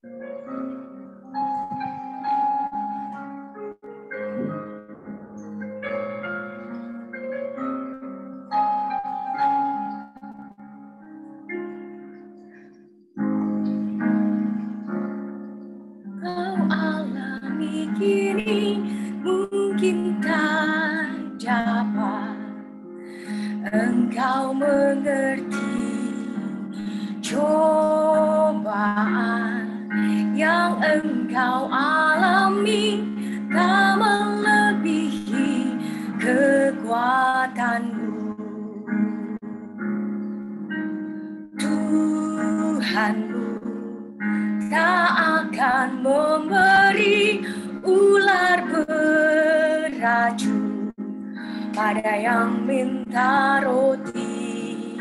Kau alami kini mungkin tak dapat engkau mengerti cobaan yang engkau alami tak melebihi kekuatanmu. Tuhanmu tak akan memberi ular beracun pada yang minta roti.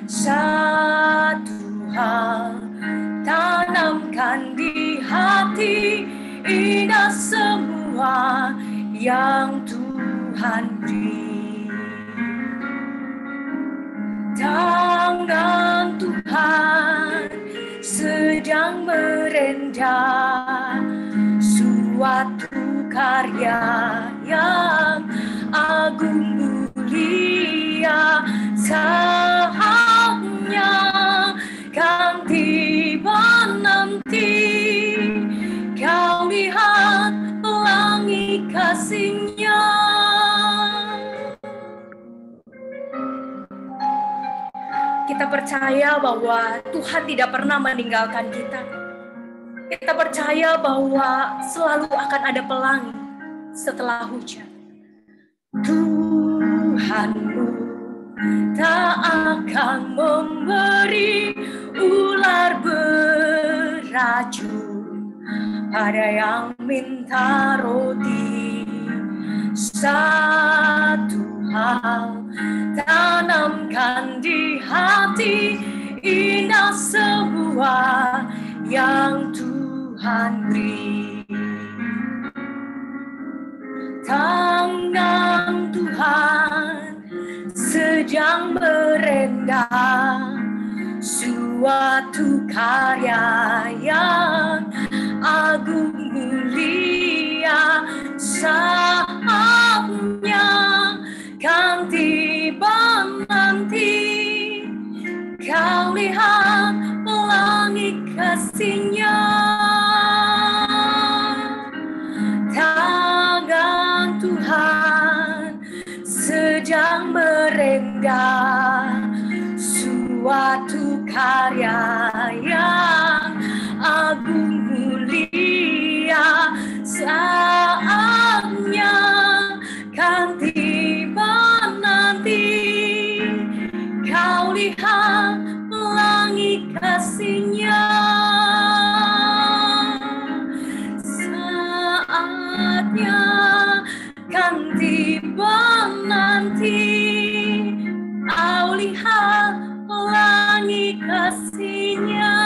Satu hal tanamkan di hati, indah semua yang Tuhan beri. Tangan Tuhan sedang merendah suatu karya yang agung mulia, saatnya kan tiba nanti. Kau lihat pelangi kasih-Nya. Kita percaya bahwa Tuhan tidak pernah meninggalkan kita. Kita percaya bahwa selalu akan ada pelangi setelah hujan. Tuhanmu tak akan memberi ular beracun pada yang minta roti. Satu hal tanamkan di hati, indah semua yang Tuhan beri. Tangan Tuhan sedang merendah suatu karya yang agung mulia, saatnya kan tiba nanti. Kau lihat pelangi kasih-Nya. Tangan Tuhan sedang merendah suatu karya yang agung mulia, saatnya kan tiba nanti. Kau lihat pelangi kasih-Nya. Saatnya kan tiba nanti. Kau lihat pelangi kasih-Nya.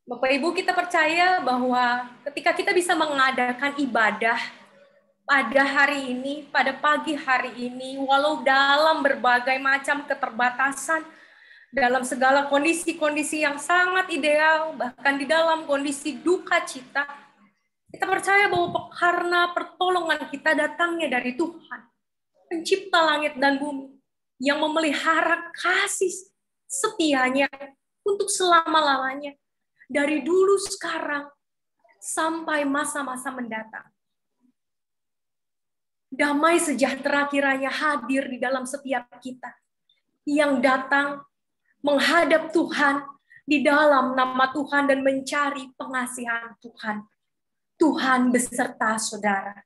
Bapak Ibu, kita percaya bahwa ketika kita bisa mengadakan ibadah pada hari ini, pada pagi hari ini, walau dalam berbagai macam keterbatasan, dalam segala kondisi-kondisi yang sangat ideal, bahkan di dalam kondisi duka cita, kita percaya bahwa karena pertolongan kita datangnya dari Tuhan, pencipta langit dan bumi, yang memelihara kasih setianya untuk selama-lamanya, dari dulu sekarang sampai masa-masa mendatang. Damai sejahtera kiranya hadir di dalam setiap kita yang datang menghadap Tuhan di dalam nama Tuhan dan mencari pengasihan Tuhan. Tuhan beserta saudara.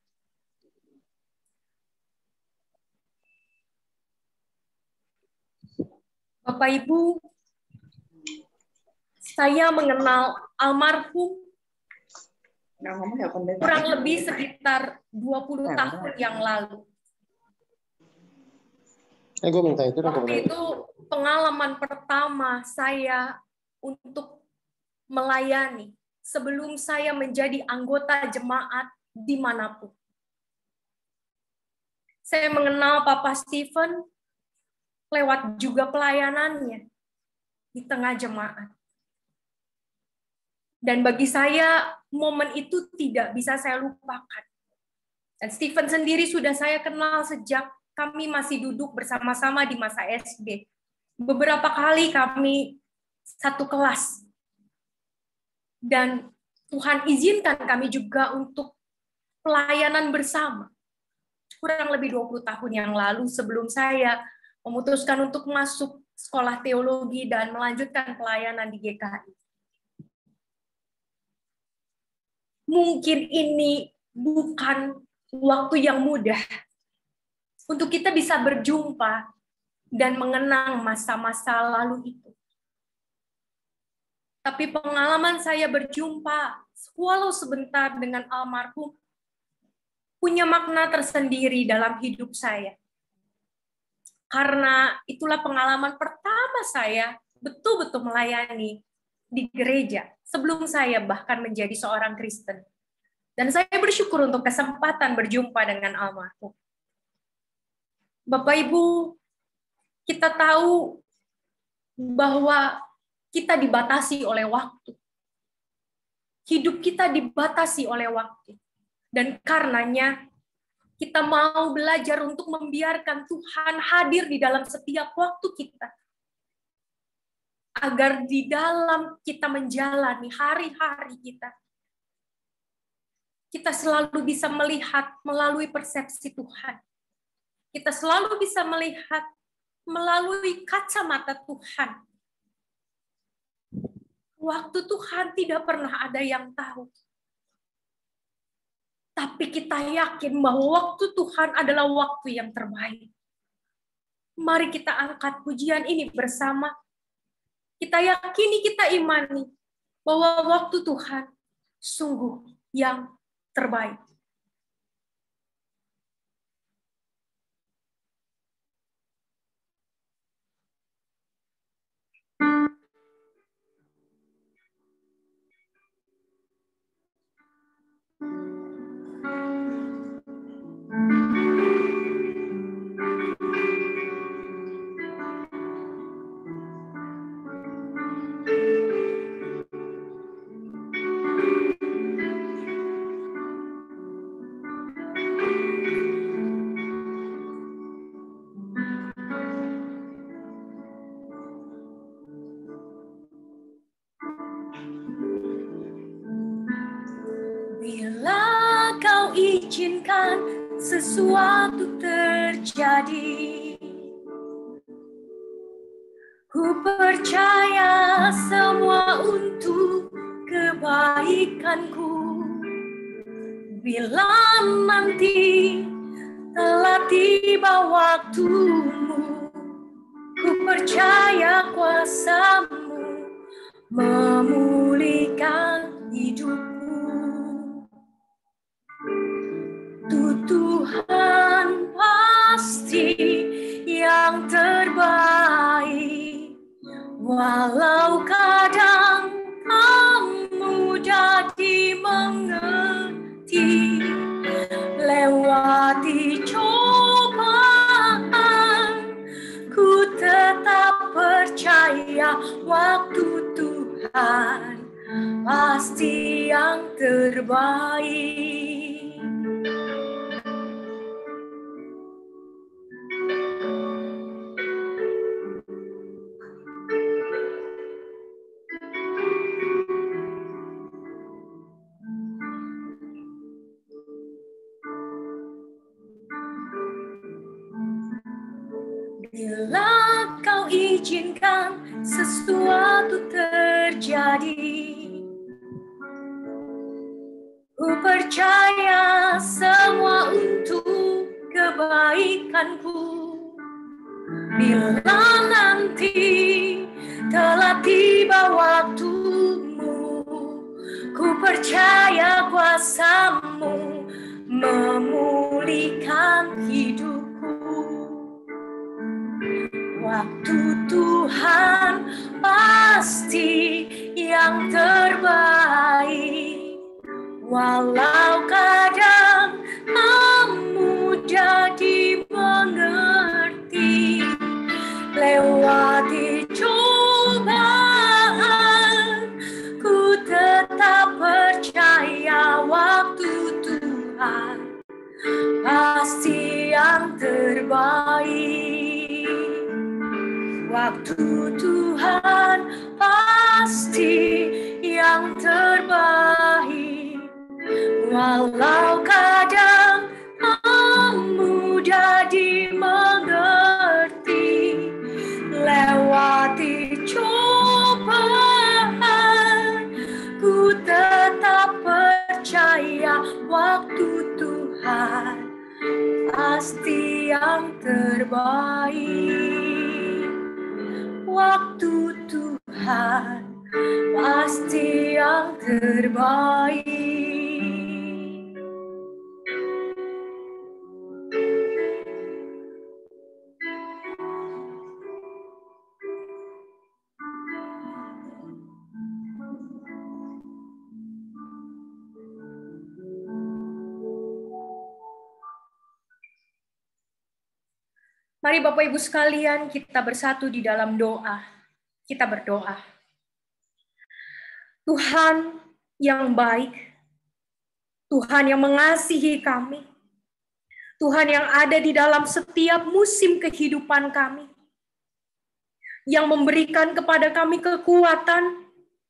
Bapak Ibu, saya mengenal almarhum kurang lebih sekitar 20 tahun yang lalu. Waktu itu pengalaman pertama saya untuk melayani sebelum saya menjadi anggota jemaat dimanapun. Saya mengenal Papa Stephen lewat juga pelayanannya di tengah jemaat. Dan bagi saya, momen itu tidak bisa saya lupakan. Dan Stephen sendiri sudah saya kenal sejak kami masih duduk bersama-sama di masa SD. Beberapa kali kami satu kelas. Dan Tuhan izinkan kami juga untuk pelayanan bersama. Kurang lebih 20 tahun yang lalu sebelum saya memutuskan untuk masuk sekolah teologi dan melanjutkan pelayanan di GKI. Mungkin ini bukan waktu yang mudah untuk kita bisa berjumpa dan mengenang masa-masa lalu itu. Tapi pengalaman saya berjumpa, walau sebentar dengan almarhum, punya makna tersendiri dalam hidup saya. Karena itulah pengalaman pertama saya betul-betul melayani di gereja, sebelum saya bahkan menjadi seorang Kristen. Dan saya bersyukur untuk kesempatan berjumpa dengan almarhum. Bapak Ibu, kita tahu bahwa kita dibatasi oleh waktu. Hidup kita dibatasi oleh waktu. Dan karenanya kita mau belajar untuk membiarkan Tuhan hadir di dalam setiap waktu kita. Agar di dalam kita menjalani hari-hari kita, kita selalu bisa melihat melalui persepsi Tuhan. Kita selalu bisa melihat melalui kacamata Tuhan. Waktu Tuhan tidak pernah ada yang tahu. Tapi kita yakin bahwa waktu Tuhan adalah waktu yang terbaik. Mari kita angkat pujian ini bersama. Kita yakini, kita imani bahwa waktu Tuhan sungguh yang terbaik. Izinkan sesuatu terjadi. Ku percaya semua untuk kebaikanku. Bila nanti telah tiba waktumu, ku percaya kuasa-Mu memulihkan hidupku. Tuhan pasti yang terbaik, walau kadang kamu jadi mengerti, lewati cobaan, ku tetap percaya waktu Tuhan pasti yang terbaik. Bila kau izinkan sesuatu terjadi, ku percaya semua untuk kebaikanku. Bila nanti telah tiba waktumu, Ku percaya kuasa-Mu memulihkan hidupku. Waktu Tuhan pasti yang terbaik. Walau kadang mudah dimengerti, lewati cobaan, ku tetap percaya waktu Tuhan pasti yang terbaik. Waktu Tuhan pasti yang terbaik. Walau kadang mudah dimengerti, lewati cobaan, ku tetap percaya waktu Tuhan pasti yang terbaik. Waktu Tuhan pasti yang terbaik. Mari Bapak Ibu sekalian, kita bersatu di dalam doa. Kita berdoa. Tuhan yang baik, Tuhan yang mengasihi kami, Tuhan yang ada di dalam setiap musim kehidupan kami, yang memberikan kepada kami kekuatan,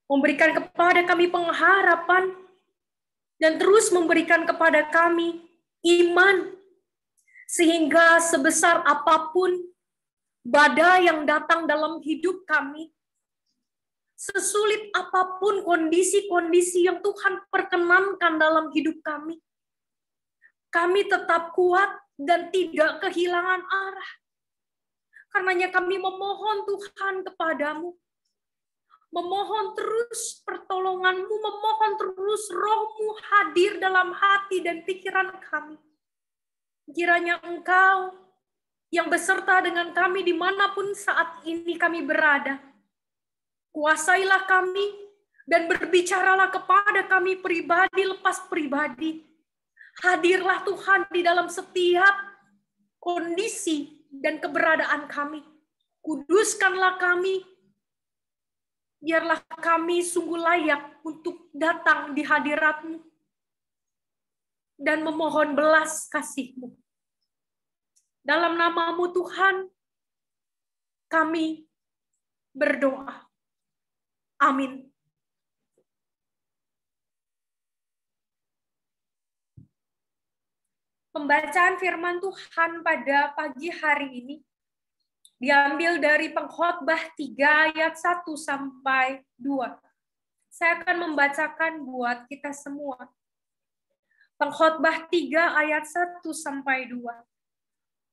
memberikan kepada kami pengharapan, dan terus memberikan kepada kami iman, sehingga sebesar apapun badai yang datang dalam hidup kami, sesulit apapun kondisi-kondisi yang Tuhan perkenankan dalam hidup kami, kami tetap kuat dan tidak kehilangan arah. Karenanya kami memohon Tuhan kepadamu, memohon terus pertolongan-Mu, memohon terus Roh-Mu hadir dalam hati dan pikiran kami. Kiranya Engkau yang beserta dengan kami dimanapun saat ini kami berada, kuasailah kami dan berbicaralah kepada kami pribadi lepas pribadi. Hadirlah Tuhan di dalam setiap kondisi dan keberadaan kami. Kuduskanlah kami, biarlah kami sungguh layak untuk datang di hadirat-Mu dan memohon belas kasih-Mu. Dalam nama-Mu Tuhan, kami berdoa. Amin. Pembacaan firman Tuhan pada pagi hari ini diambil dari Pengkhotbah 3 ayat 1 sampai 2. Saya akan membacakan buat kita semua. Pengkhotbah 3 ayat 1 sampai 2.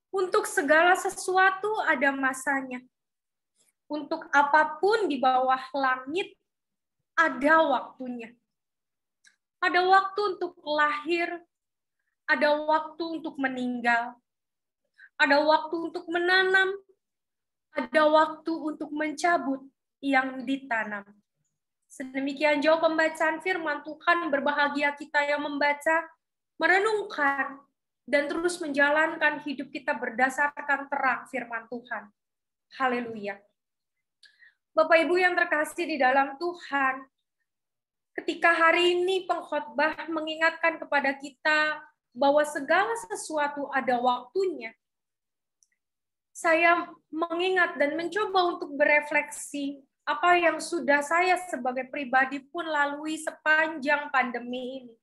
Untuk segala sesuatu ada masanya. Untuk apapun di bawah langit ada waktunya. Ada waktu untuk lahir, ada waktu untuk meninggal, ada waktu untuk menanam, ada waktu untuk mencabut yang ditanam. Sedemikian jauh pembacaan firman Tuhan. Berbahagia kita yang membaca, merenungkan, dan terus menjalankan hidup kita berdasarkan terang firman Tuhan. Haleluya. Bapak Ibu yang terkasih di dalam Tuhan, ketika hari ini pengkhotbah mengingatkan kepada kita bahwa segala sesuatu ada waktunya, saya mengingat dan mencoba untuk berefleksi apa yang sudah saya sebagai pribadi pun lalui sepanjang pandemi ini.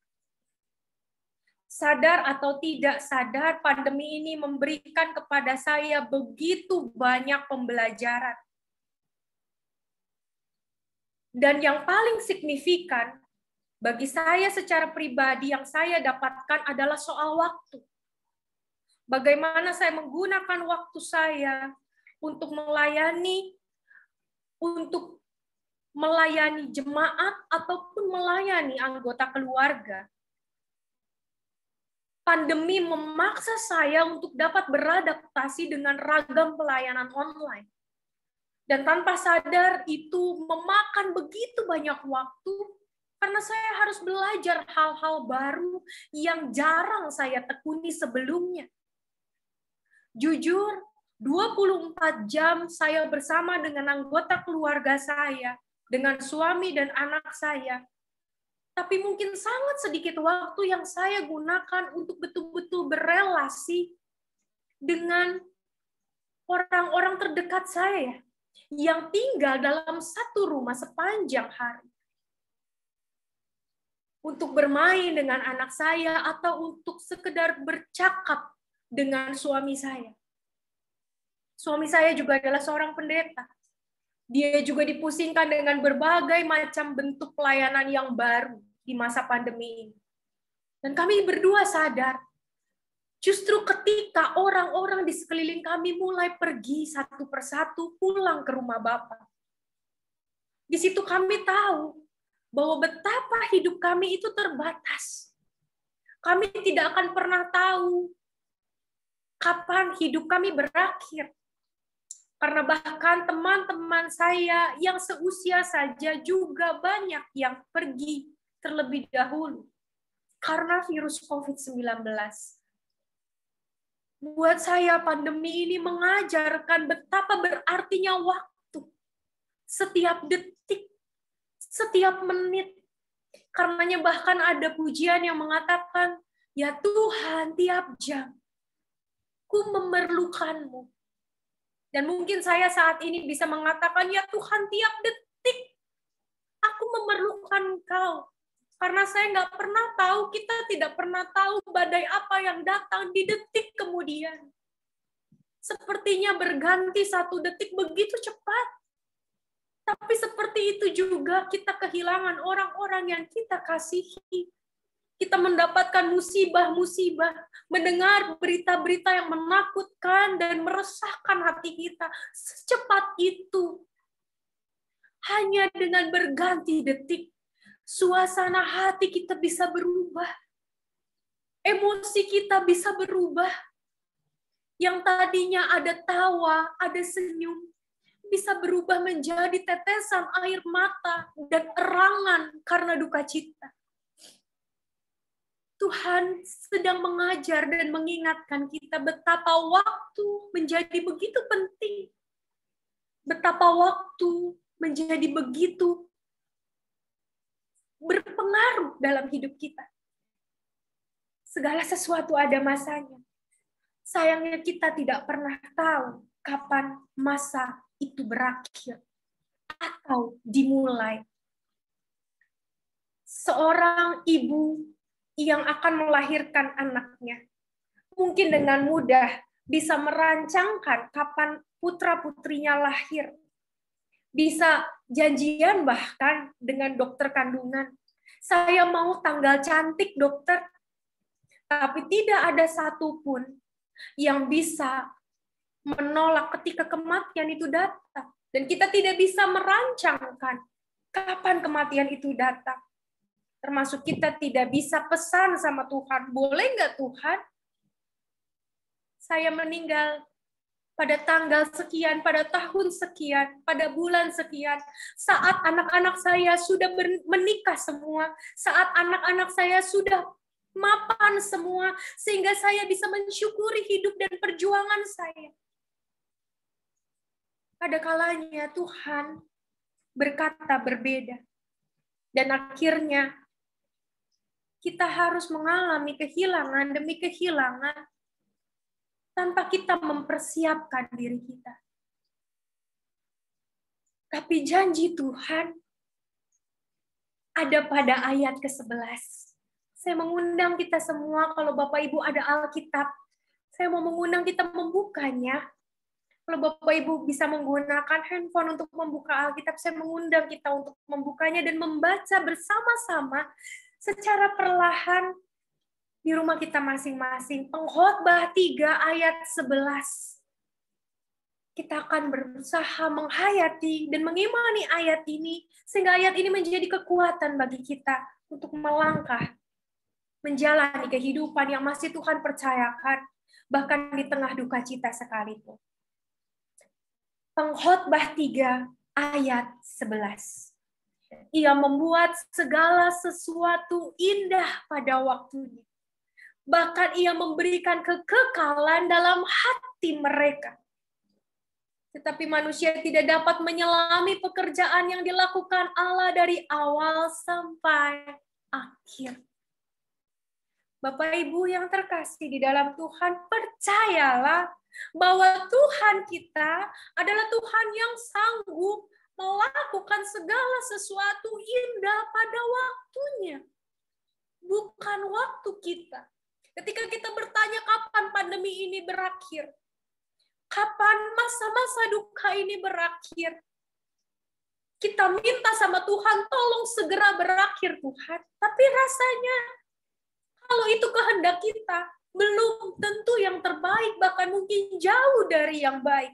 Sadar atau tidak sadar, pandemi ini memberikan kepada saya begitu banyak pembelajaran. Dan yang paling signifikan bagi saya secara pribadi yang saya dapatkan adalah soal waktu. Bagaimana saya menggunakan waktu saya untuk melayani, untuk melayani jemaat ataupun melayani anggota keluarga. Pandemi memaksa saya untuk dapat beradaptasi dengan ragam pelayanan online. Dan tanpa sadar itu memakan begitu banyak waktu karena saya harus belajar hal-hal baru yang jarang saya tekuni sebelumnya. Jujur, 24 jam saya bersama dengan anggota keluarga saya, dengan suami dan anak saya. Tapi mungkin sangat sedikit waktu yang saya gunakan untuk betul-betul berelasi dengan orang-orang terdekat saya yang tinggal dalam satu rumah sepanjang hari. Untuk bermain dengan anak saya atau untuk sekedar bercakap dengan suami saya. Suami saya juga adalah seorang pendeta. Dia juga dipusingkan dengan berbagai macam bentuk pelayanan yang baru di masa pandemi ini. Dan kami berdua sadar, justru ketika orang-orang di sekeliling kami mulai pergi satu persatu pulang ke rumah Bapa, di situ kami tahu bahwa betapa hidup kami itu terbatas. Kami tidak akan pernah tahu kapan hidup kami berakhir. Karena bahkan teman-teman saya yang seusia saja juga banyak yang pergi terlebih dahulu karena virus COVID-19. Buat saya pandemi ini mengajarkan betapa berartinya waktu. Setiap detik, setiap menit. Karenanya bahkan ada pujian yang mengatakan, ya Tuhan tiap jam, ku memerlukanmu. Dan mungkin saya saat ini bisa mengatakan, ya Tuhan tiap detik, aku memerlukan Engkau. Karena saya nggak pernah tahu, kita tidak pernah tahu badai apa yang datang di detik kemudian. Sepertinya berganti satu detik begitu cepat. Tapi seperti itu juga kita kehilangan orang-orang yang kita kasihi. Kita mendapatkan musibah-musibah, mendengar berita-berita yang menakutkan dan meresahkan hati kita secepat itu. Hanya dengan berganti detik, suasana hati kita bisa berubah. Emosi kita bisa berubah. Yang tadinya ada tawa, ada senyum, bisa berubah menjadi tetesan air mata dan erangan karena duka cita. Tuhan sedang mengajar dan mengingatkan kita betapa waktu menjadi begitu penting. Betapa waktu menjadi begitu berpengaruh dalam hidup kita. Segala sesuatu ada masanya. Sayangnya kita tidak pernah tahu kapan masa itu berakhir atau dimulai. Seorang ibu yang akan melahirkan anaknya, mungkin dengan mudah bisa merancangkan kapan putra-putrinya lahir. Bisa janjian bahkan dengan dokter kandungan. Saya mau tanggal cantik, dokter. Tapi tidak ada satupun yang bisa menolak ketika kematian itu datang. Dan kita tidak bisa merancangkan kapan kematian itu datang. Termasuk kita tidak bisa pesan sama Tuhan, boleh nggak Tuhan? Saya meninggal pada tanggal sekian, pada tahun sekian, pada bulan sekian, saat anak-anak saya sudah menikah semua, saat anak-anak saya sudah mapan semua, sehingga saya bisa mensyukuri hidup dan perjuangan saya. Pada kalanya Tuhan berkata berbeda. Dan akhirnya kita harus mengalami kehilangan demi kehilangan tanpa kita mempersiapkan diri kita. Tapi janji Tuhan ada pada ayat ke-11. Saya mengundang kita semua, kalau Bapak Ibu ada Alkitab, saya mau mengundang kita membukanya. Kalau Bapak Ibu bisa menggunakan handphone untuk membuka Alkitab, saya mengundang kita untuk membukanya dan membaca bersama-sama secara perlahan di rumah kita masing-masing. Pengkhotbah 3 ayat 11. kita akan berusaha menghayati dan mengimani ayat ini, sehingga ayat ini menjadi kekuatan bagi kita untuk melangkah, menjalani kehidupan yang masih Tuhan percayakan, bahkan di tengah duka cita sekalipun. Pengkhotbah 3 ayat 11. Ia membuat segala sesuatu indah pada waktunya. Bahkan ia memberikan kekekalan dalam hati mereka. Tetapi manusia tidak dapat menyelami pekerjaan yang dilakukan Allah dari awal sampai akhir. Bapak Ibu yang terkasih di dalam Tuhan, percayalah bahwa Tuhan kita adalah Tuhan yang sanggup melakukan segala sesuatu indah pada waktunya. Bukan waktu kita. Ketika kita bertanya kapan pandemi ini berakhir, kapan masa-masa duka ini berakhir, kita minta sama Tuhan, tolong segera berakhir Tuhan. Tapi rasanya, kalau itu kehendak kita, belum tentu yang terbaik, bahkan mungkin jauh dari yang baik.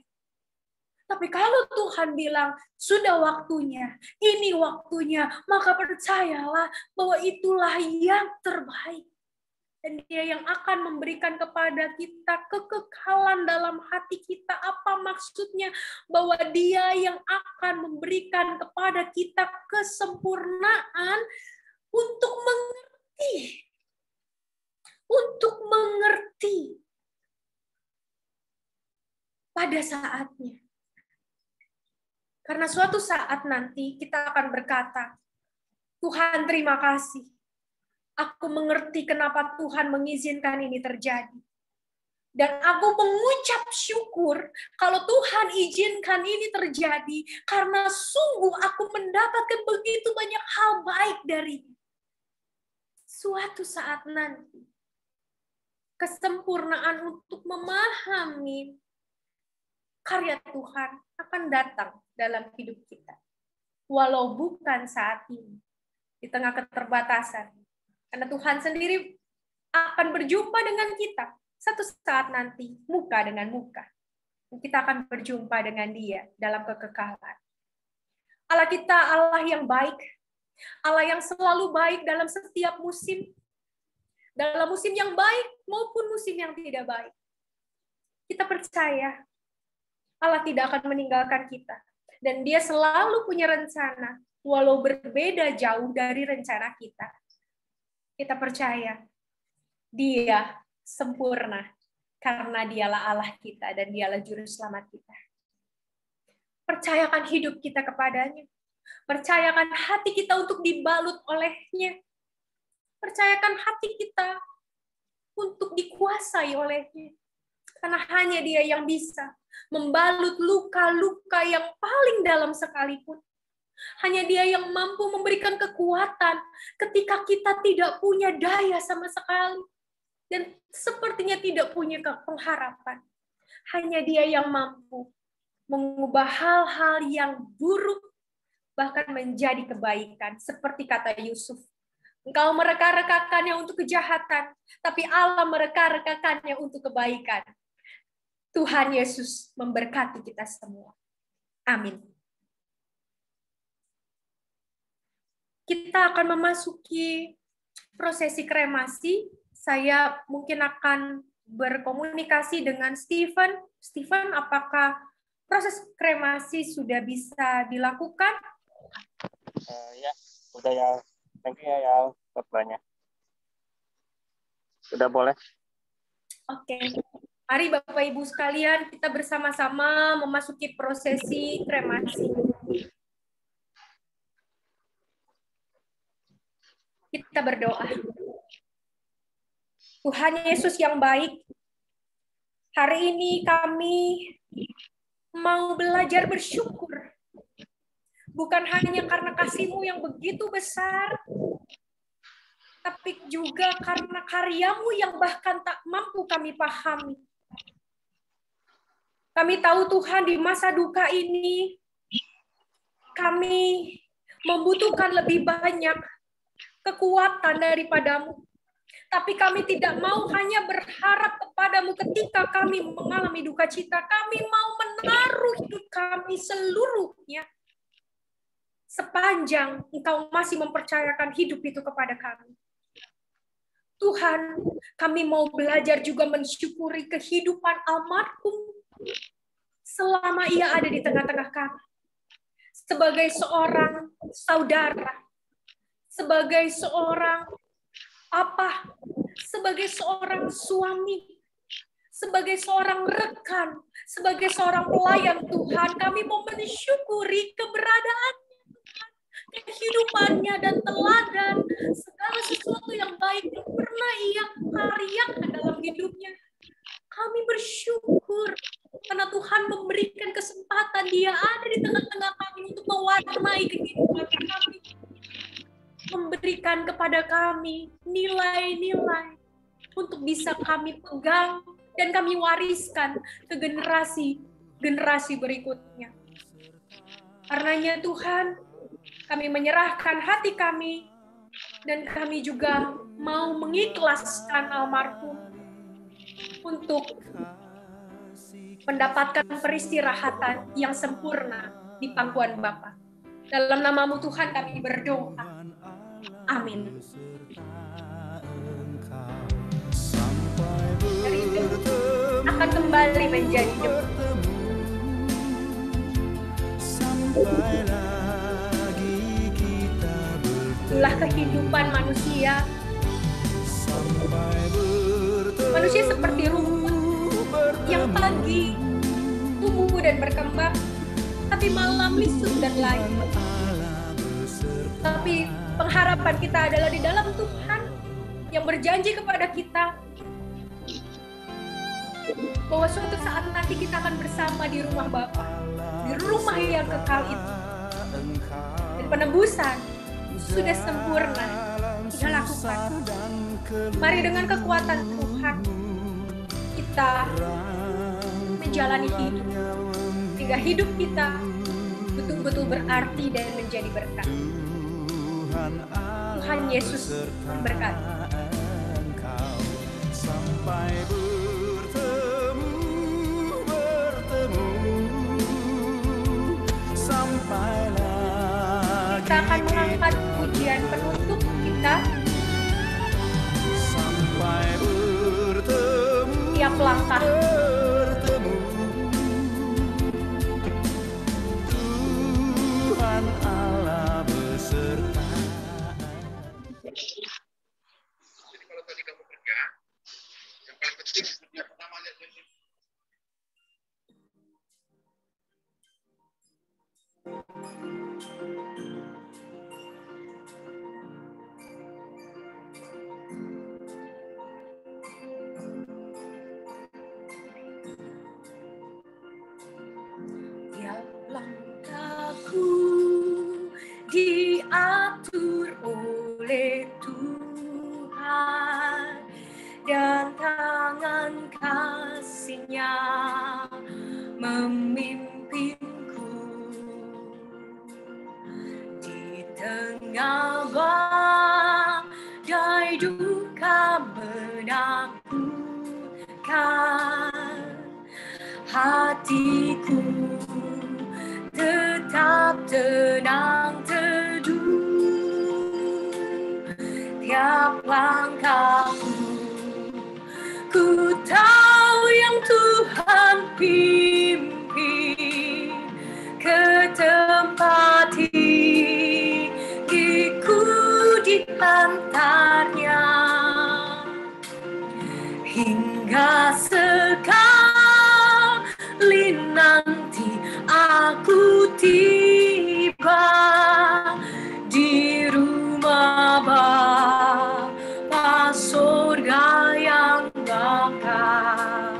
Tapi kalau Tuhan bilang, sudah waktunya, ini waktunya, maka percayalah bahwa itulah yang terbaik. Dan Dia yang akan memberikan kepada kita kekekalan dalam hati kita. Apa maksudnya? Bahwa Dia yang akan memberikan kepada kita kesempurnaan untuk mengerti. Untuk mengerti pada saatnya. Karena suatu saat nanti kita akan berkata, Tuhan terima kasih. Aku mengerti kenapa Tuhan mengizinkan ini terjadi. Dan aku mengucap syukur kalau Tuhan izinkan ini terjadi karena sungguh aku mendapatkan begitu banyak hal baik darinya. Suatu saat nanti, kesempurnaan untuk memahami karya Tuhan akan datang dalam hidup kita. Walau bukan saat ini, di tengah keterbatasan. Karena Tuhan sendiri akan berjumpa dengan kita satu saat nanti, muka dengan muka. Kita akan berjumpa dengan Dia dalam kekekalan. Allah kita Allah yang baik, Allah yang selalu baik dalam setiap musim. Dalam musim yang baik maupun musim yang tidak baik. Kita percaya Allah tidak akan meninggalkan kita. Dan Dia selalu punya rencana, walau berbeda jauh dari rencana kita. Kita percaya Dia sempurna karena Dialah Allah kita dan Dialah juru selamat kita. Percayakan hidup kita kepadanya. Percayakan hati kita untuk dibalut olehnya. Percayakan hati kita untuk dikuasai olehnya. Karena hanya Dia yang bisa membalut luka-luka yang paling dalam sekalipun. Hanya Dia yang mampu memberikan kekuatan ketika kita tidak punya daya sama sekali. Dan sepertinya tidak punya pengharapan. Hanya Dia yang mampu mengubah hal-hal yang buruk bahkan menjadi kebaikan. Seperti kata Yusuf. Engkau mereka-rekakannya untuk kejahatan, tapi Allah mereka-rekakannya untuk kebaikan. Tuhan Yesus memberkati kita semua. Amin. Kita akan memasuki prosesi kremasi. Saya mungkin akan berkomunikasi dengan Stephen. Stephen, apakah proses kremasi sudah bisa dilakukan? Ya, udah ya. Thank you ya, khotbahnya. Sudah boleh. Oke. Mari Bapak Ibu sekalian, kita bersama-sama memasuki prosesi kremasi. Kita berdoa. Tuhan Yesus yang baik, hari ini kami mau belajar bersyukur. Bukan hanya karena kasih-Mu yang begitu besar, tapi juga karena karya-Mu yang bahkan tak mampu kami pahami. Kami tahu Tuhan di masa duka ini, kami membutuhkan lebih banyak kekuatan daripada-Mu. Tapi kami tidak mau hanya berharap kepadamu ketika kami mengalami duka cita. Kami mau menaruh hidup kami seluruhnya. Sepanjang Engkau masih mempercayakan hidup itu kepada kami. Tuhan, kami mau belajar juga mensyukuri kehidupan almarhum selama ia ada di tengah-tengah kami. Sebagai seorang saudara, sebagai seorang apa, sebagai seorang suami, sebagai seorang rekan, sebagai seorang pelayan Tuhan, kami mau mensyukuri keberadaannya, kehidupannya dan teladan, segala sesuatu yang baik yang pernah ia karyakan dalam hidupnya. Kami bersyukur karena Tuhan memberikan kesempatan dia ada di tengah-tengah kami untuk mewarnai kehidupan kami. Memberikan kepada kami nilai-nilai untuk bisa kami pegang dan kami wariskan ke generasi berikutnya. Karenanya Tuhan, kami menyerahkan hati kami dan kami juga mau mengikhlaskan almarhum untuk mendapatkan peristirahatan yang sempurna di pangkuan Bapa. Dalam namamu Tuhan kami berdoa. Amin. Dari debu akan kembali menjadi debu. Itulah kehidupan manusia. Manusia seperti rumput yang pagi tumbuh dan berkembang, tapi malam lisut dan layu. Tapi pengharapan kita adalah di dalam Tuhan yang berjanji kepada kita bahwa suatu saat nanti kita akan bersama di rumah Bapa, di rumah yang kekal itu. Dan penebusan sudah sempurna kita lakukan. Mari dengan kekuatan Tuhan kita menjalani hidup sehingga hidup kita betul-betul berarti dan menjadi berkat. Tuhan Yesus memberkati. Sampai bertemu, sampai lagi kita akan mengangkat pujian penutup kita. Sampai bertemu, Tiap langkah Tuhan Allah beserta. Jadi kalau tadi kamu kerja, yang paling penting yang pertama lihat Yesus. Tiap langkahku diatur oleh Tuhan dan tangan kasih-Nya memimpinku di tengah badai duka menakutkan. Hatiku tetap tenang teduh. Tiap langkahku ku tahu yang Tuhan pimpin ke tempat hidupku diantarnya hingga sekali nanti aku tiba di rumah Bapa surga yang bakal.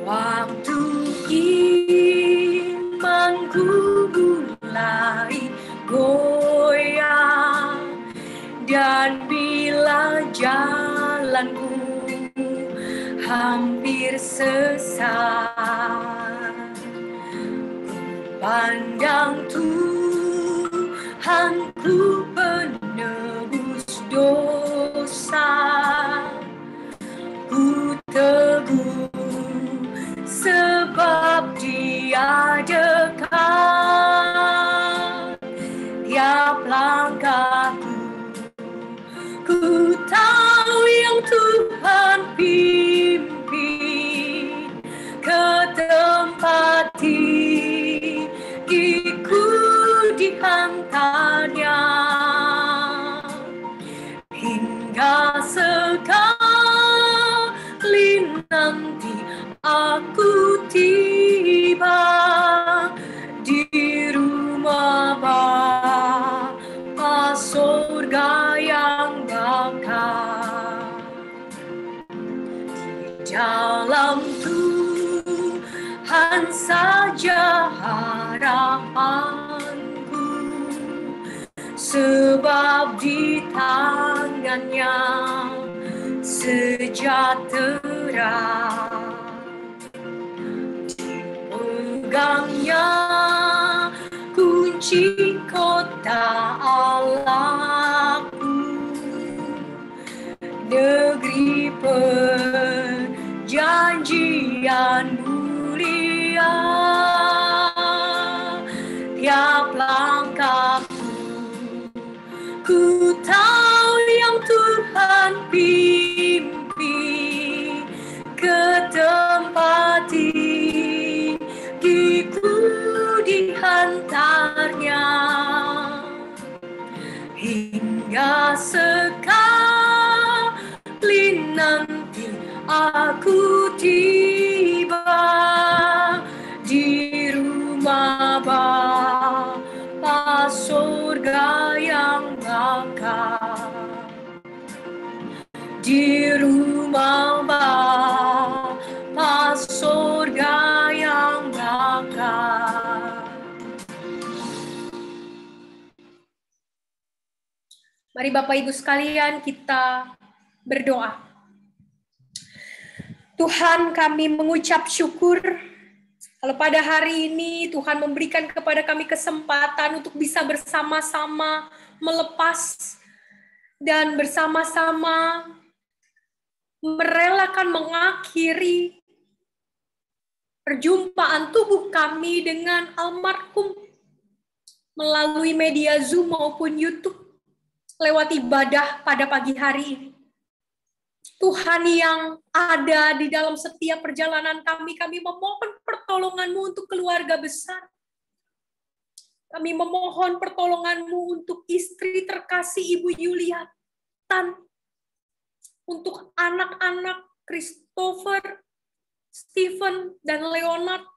Waktu imanku mulai goyah, hampir sesat. Pandang Tuhanku penebus dosa, ku teguh sebab Dia dekat. Tiap langkahku, ku tahu yang Tuhan pimpin ke tempat gigiku dihantarnya, hingga sekali nanti aku tiba di rumah Bapa surga yang bakal. Di dalam Tuhan saja harapanku, sebab di tangannya sejahtera. Digangnya kunci kota Allahku, negeri perjanjian mulia. Tiap langkahku, ku tahu yang Tuhan pimpin ke tempat gigiku dihantarnya, hingga sekali nanti aku tiba di rumah Bapa surga yang bakal. Di rumah Bapa surga yang bakal. Mari Bapak Ibu sekalian kita berdoa. Tuhan, kami mengucap syukur kalau pada hari ini Tuhan memberikan kepada kami kesempatan untuk bisa bersama-sama melepas dan bersama-sama merelakan mengakhiri perjumpaan tubuh kami dengan almarhum melalui media Zoom maupun YouTube lewat ibadah pada pagi hari ini. Tuhan yang ada di dalam setiap perjalanan kami memohon pertolongan-Mu untuk keluarga besar. Kami memohon pertolongan-Mu untuk istri terkasih Ibu Yulia Tan, untuk anak-anak Christopher, Stephen, dan Leonard,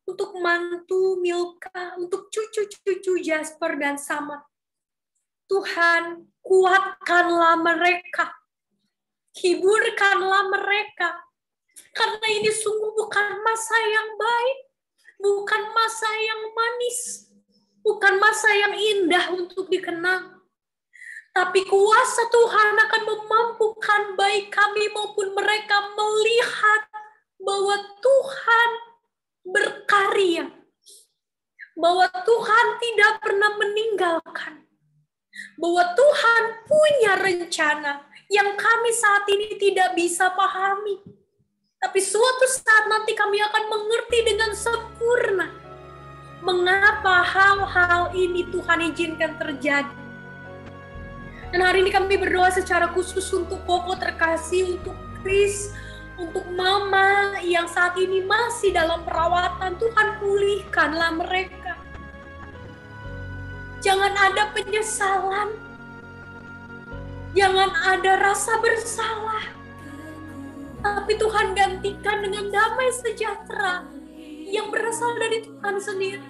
untuk mantu Milka, untuk cucu-cucu Jasper dan Samad. Tuhan, kuatkanlah mereka, hiburkanlah mereka, karena ini sungguh bukan masa yang baik, bukan masa yang manis, bukan masa yang indah untuk dikenang. Tapi kuasa Tuhan akan memampukan baik kami maupun mereka melihat bahwa Tuhan berkarya, bahwa Tuhan tidak pernah meninggalkan, bahwa Tuhan punya rencana yang kami saat ini tidak bisa pahami. Tapi suatu saat nanti kami akan mengerti dengan sempurna mengapa hal-hal ini Tuhan izinkan terjadi. Dan hari ini kami berdoa secara khusus untuk Koko terkasih, untuk Chris, untuk Mama yang saat ini masih dalam perawatan. Tuhan, pulihkanlah mereka. Jangan ada penyesalan. Jangan ada rasa bersalah. Tapi Tuhan gantikan dengan damai sejahtera yang berasal dari Tuhan sendiri.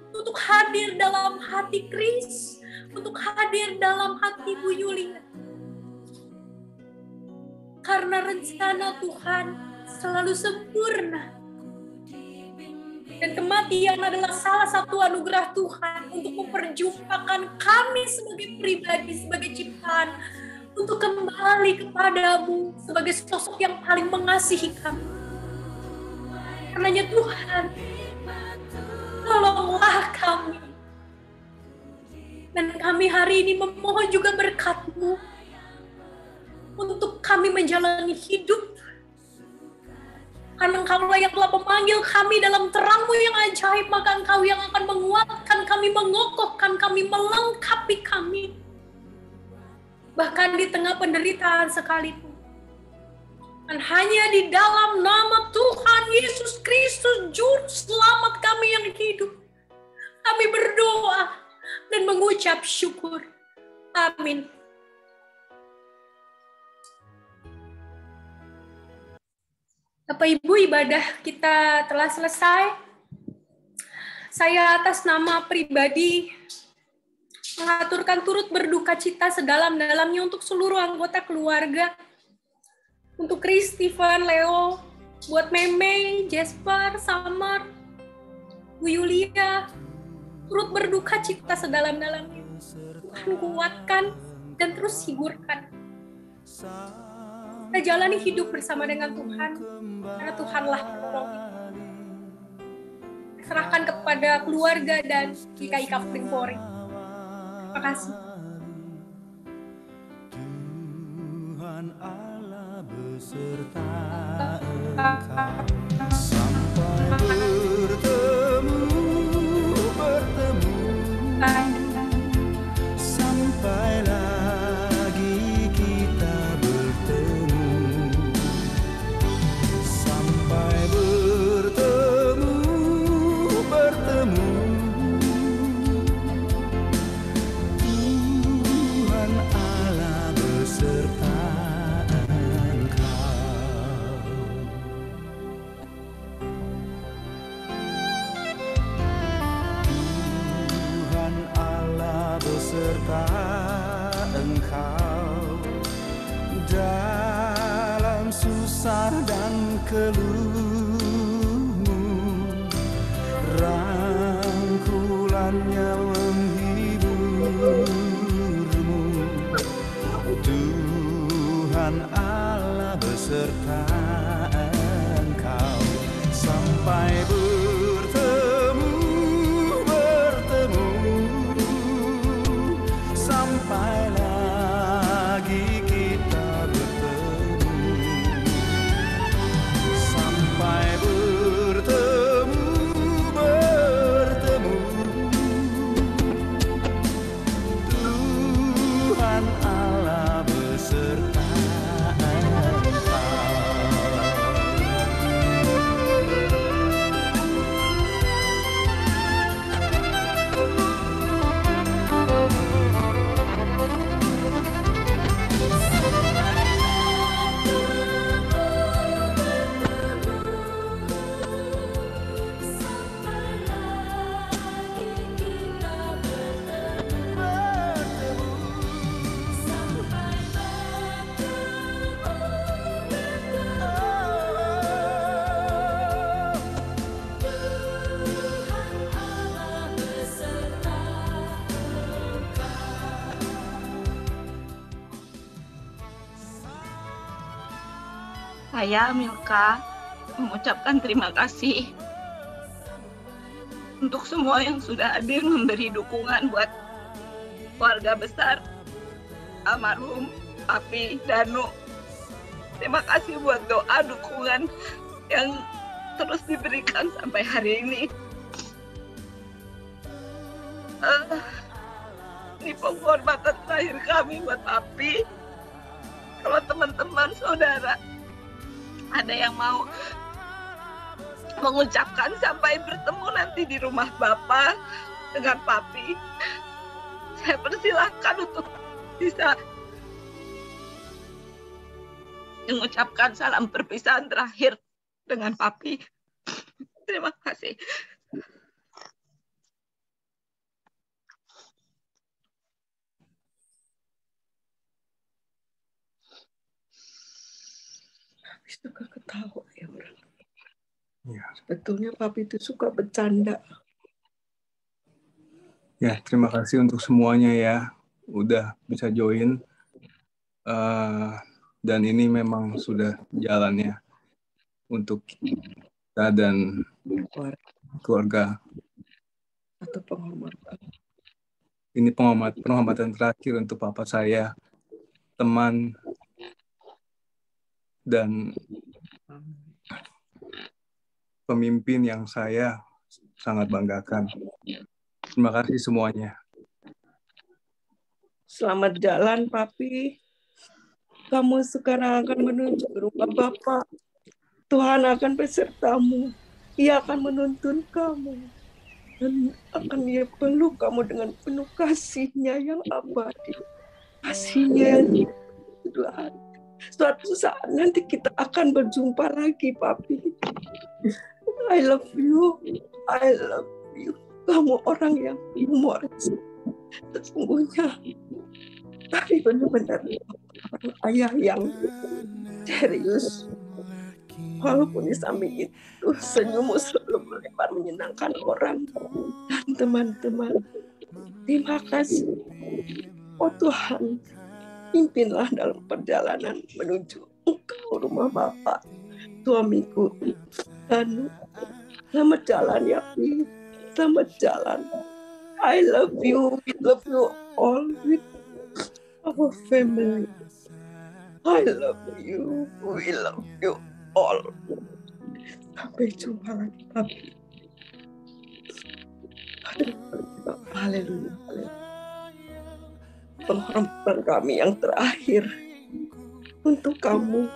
Untuk hadir dalam hati Chris, untuk hadir dalam hati Bu Yulia. Karena rencana Tuhan selalu sempurna. Dan kematian adalah salah satu anugerah Tuhan untuk memperjumpakan kami sebagai pribadi, sebagai ciptaan untuk kembali kepadamu sebagai sosok yang paling mengasihi kami. Karenanya Tuhan, tolonglah kami. Dan kami hari ini memohon juga berkat-Mu untuk kami menjalani hidup. Karena Engkaulah yang telah memanggil kami dalam terang-Mu yang ajaib, maka Engkau yang akan menguatkan kami, mengokohkan kami, melengkapi kami. Bahkan di tengah penderitaan sekalipun. Dan hanya di dalam nama Tuhan Yesus Kristus, Juru Selamat kami yang hidup, kami berdoa dan mengucap syukur. Amin. Bapak Ibu, ibadah kita telah selesai. Saya atas nama pribadi mengaturkan turut berduka cita sedalam-dalamnya untuk seluruh anggota keluarga. Untuk Chris, Steven, Leo, buat Meme, Jasper, Summer, Bu Yulia, turut berduka cita sedalam-dalamnya. Tuhan kuatkan dan terus hiburkan. Kita jalani hidup bersama dengan Tuhan, karena Tuhanlah penolong. Serahkan kepada keluarga dan GKI Kapling Polri. Terima kasih. Tuhan Allah beserta Engkau sampai bertemu sampai lagi kita bertemu, sampai bertemu Tuhan Allah beserta beserta Engkau dalam susah dan keluhmu, rangkulannya menghiburmu. Tuhan Allah beserta Engkau sampai sampai lagi kita bertemu, sampai bertemu Tuhan Allah beserta Saya, Milka, mengucapkan terima kasih untuk semua yang sudah hadir memberi dukungan buat keluarga besar almarhum Papi Danu. Terima kasih buat doa dukungan yang terus diberikan sampai hari ini. Ini penghormatan terakhir kami buat Papi. Kalau teman-teman, saudara, ada yang mau mengucapkan sampai bertemu nanti di rumah Bapak dengan Papi, saya persilahkan untuk bisa mengucapkan salam perpisahan terakhir dengan Papi. Terima kasih. Suka ketawa ya orang. Ya. Sebetulnya Papi itu suka bercanda. Ya, terima kasih untuk semuanya ya. Udah bisa join. Dan ini memang sudah jalannya untuk kita dan keluarga. Atau penghormatan. Ini penghormatan terakhir untuk papa saya, teman, dan pemimpin yang saya sangat banggakan. Terima kasih semuanya. Selamat jalan, Papi. Kamu sekarang akan menuju ke rumah Bapak. Tuhan akan besertamu. Ia akan menuntun kamu. Dan akan dia peluk kamu dengan penuh kasih-Nya yang abadi. Kasih-Nya yang Tuhan. Suatu saat nanti kita akan berjumpa lagi, Papi. I love you. I love you. Kamu orang yang humoris. Sesungguhnya. Tapi benar-benar orang ayah yang serius. Walaupun di samping itu senyummu selalu melebar menyenangkan orang dan teman-teman. Terima kasih. Oh Tuhan, pimpinlah dalam perjalanan menuju engkau rumah Bapak, suamiku, dan selamat jalan ya, Pi. Selamat jalan. I love you. We love you all with our family. I love you. We love you all. Sampai jumpa lagi, Papi. Haleluya. Penghormatan kami yang terakhir untuk kamu.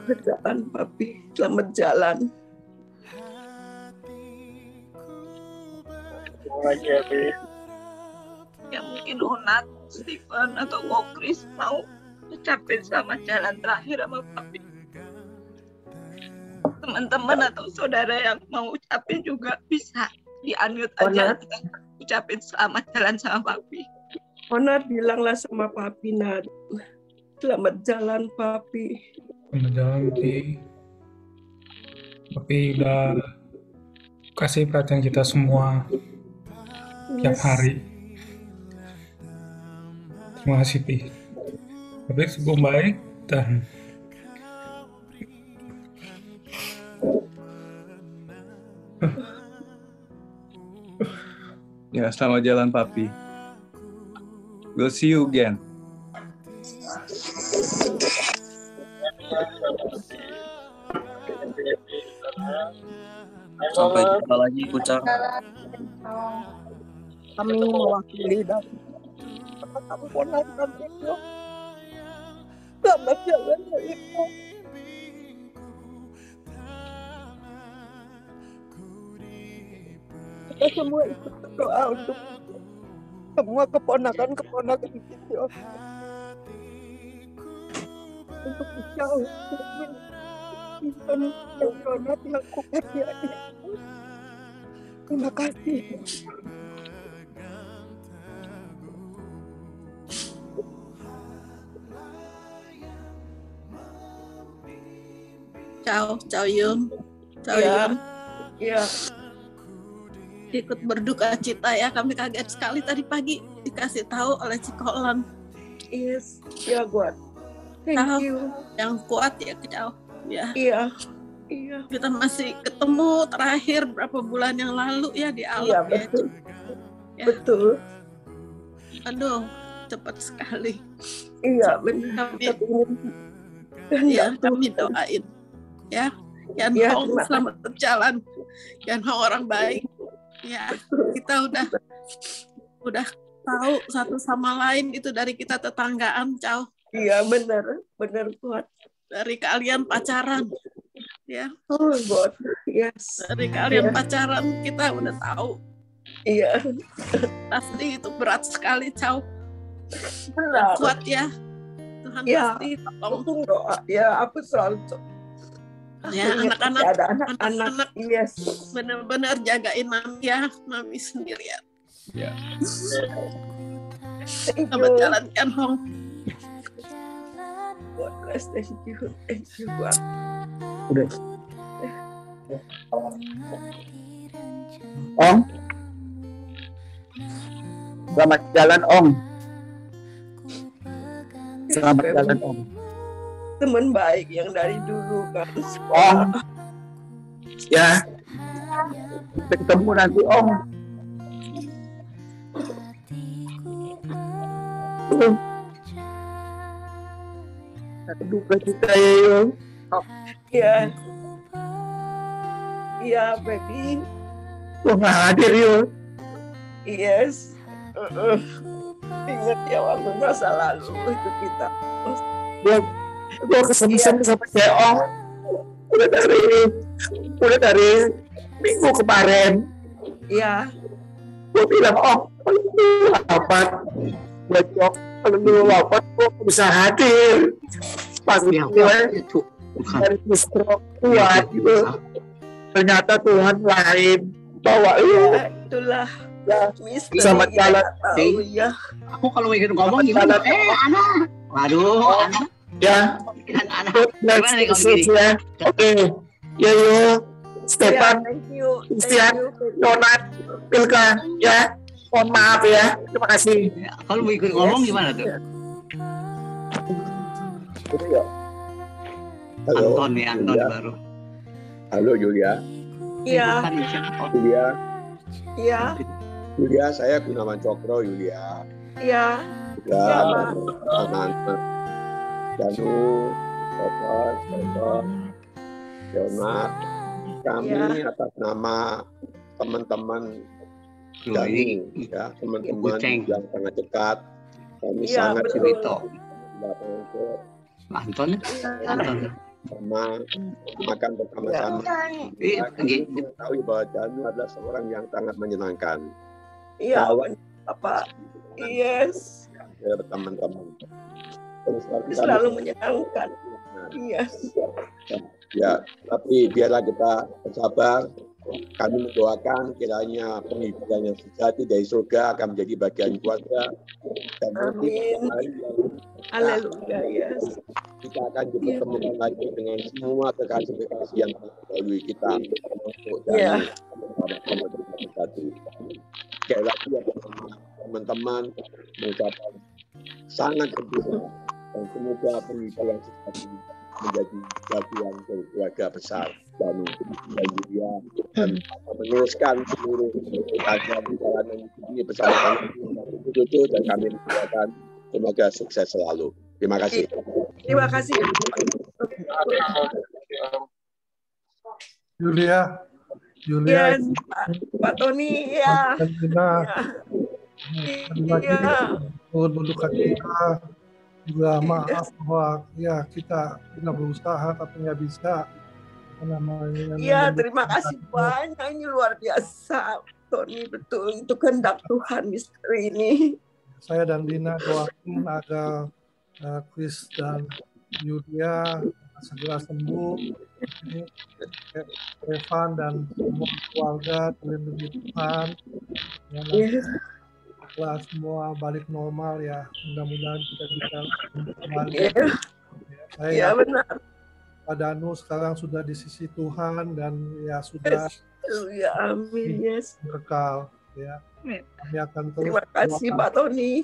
Selamat jalan, Papi. Selamat jalan. Ya mungkin Onat, Stephen, atau Ko Chris mau ucapin selamat jalan terakhir sama Papi. Teman-teman atau saudara yang mau ucapin juga bisa di-unmute aja. Kita ucapin selamat jalan sama Papi. Onat, bilanglah sama Papi, Nat. Selamat jalan, Papi. Selamat jalan, Pi. Papi udah kasih perhatian kita semua tiap hari. Terima kasih, Pi. Papi cukup baik dan ya, selamat jalan, Papi. We'll see you again. Sampai jumpa lagi, Kucang. Kami mewakili dan kamu ponarkan itu. Selamat jalan, Ibu. Kita semua ikut berdoa untuk semua keponakan-keponakan kita. Untuk jauh dan Ronat yang kuat ya. Terima kasih. Ciao Yung. Ciao Yung. Iya. Ikut berduka cita ya, kami kaget sekali tadi pagi dikasih tahu oleh Cikolan. Yes, ya kuat. Thank you. Yang kuat ya, Ciao. Ya. Iya. Iya. Kita masih ketemu terakhir berapa bulan yang lalu ya di awal. Iya, betul. Ya. Betul. Aduh, cepat sekali. Iya, benar. Kami doain. Ya, Yan ya, Hong selamat berjalan. Yan Hong orang baik. Ya, kita udah tahu satu sama lain itu dari kita tetanggaan, Ciao. Iya, benar kuat. Dari kalian pacaran, ya. Oh God, yes. Dari kalian pacaran kita udah tahu. Iya. Pasti itu berat sekali, Ciao. Benar. Kuat ya. Tuhan ya, pasti tolong doa. Ya, aku selalu ya, anak-anak ada anak-anak. Yes. Benar-benar jagain Mami ya, Mami sendirian. Ya. Selamat jalan Yan Hong. God bless, thank you, God. Udah. Om. Selamat jalan Om. Selamat jalan Om. Teman baik yang dari dulu kan. Om. Ya. Sampai ketemu nanti Om. Duka cita ya yo. Iya. Iya, baby. Lo nggak hadir yo. Yes. Ingat ya waktu masa lalu itu kita. Gue kesem-sem sama Ceong. Udah dari minggu kemarin. Iya. Gue bilang wafat. Kalau dulu wafat gue bisa hadir. Pas gue dari stroke kuat gitu. Ternyata Tuhan lain bawa ya, itulah ya, sama jalan. Ya. Aku kalau ingin ngomong gimana? Ana. Waduh, Ana. Ya. Gimana nih kalau gini? Ya. Oke. Ya yo. Stefan. Christian. Donat. Pilka. Ya. Mohon maaf ya. Terima kasih. Ya, kalau mau ikut ngomong gimana tuh? Halo. Anton nih, Anton baru. Halo Julia. Iya. Julia. Iya. Julia, saya Gunawan Cokro, Julia. Iya. Ya, anak-anak. Danu, Sobat, Donat. Kami atas nama teman-teman kami, ya, teman-teman yang sangat dekat. Kami sangat Cerito. Anton. Sama makan bersama-sama. Kita tahu bahwa Danu adalah seorang yang sangat menyenangkan. Iya, Bapak. Yes. Teman-teman. Selalu menyenangkan. Iya. Ya, tapi biarlah kita bersabar. Kami mendoakan kiranya penghiburan yang sejati dari surga akan menjadi bagian keluarga. Dan amin. Haleluya, yes. Kita akan dipertemukan lagi dengan semua kekasih-kekasih yang melalui kita untuk sekali lagi ya teman-teman mengucapkan sangat gembira dan semoga penghiburan sejati menjadi bagian dari keluarga besar dan dia meneruskan seluruh perjalanan ini bersama kami dan kami mendoakan semoga sukses selalu. Terima kasih. Terima kasih. Julia. Yes, Pak Tony, ya. Berduka cita. Juga maaf bahwa ya kita sudah berusaha tapi nggak bisa. Iya, terima kasih banyak. Ini luar biasa, Tony. Betul, itu kehendak Tuhan misteri ini. Saya dan Dina doakan agar Chris dan Yulia segera sembuh. Ini Evan dan semua keluarga terlindungi Tuhan. Setelah semua balik normal ya, mudah-mudahan kita bisa kembali. Saya benar. Pak Danu sekarang sudah di sisi Tuhan dan ya sudah. Ya, amin. Yes. Berkal ya. Kami akan terus. Terima kasih Pak Tony.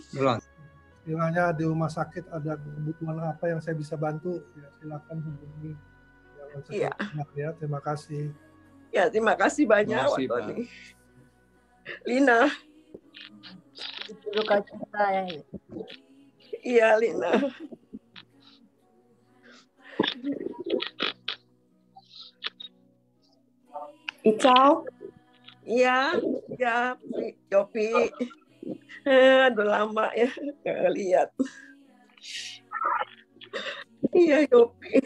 Kiranya di rumah sakit ada kebutuhan apa yang saya bisa bantu, ya, silakan hubungi. Ya, terima kasih. Ya, terima kasih banyak Pak Tony. Lina. Duka cita ya. Iya, Lina. Icau. Iya, ya, Yopi. Aduh lama ya nggak lihat. Iya, Yopi.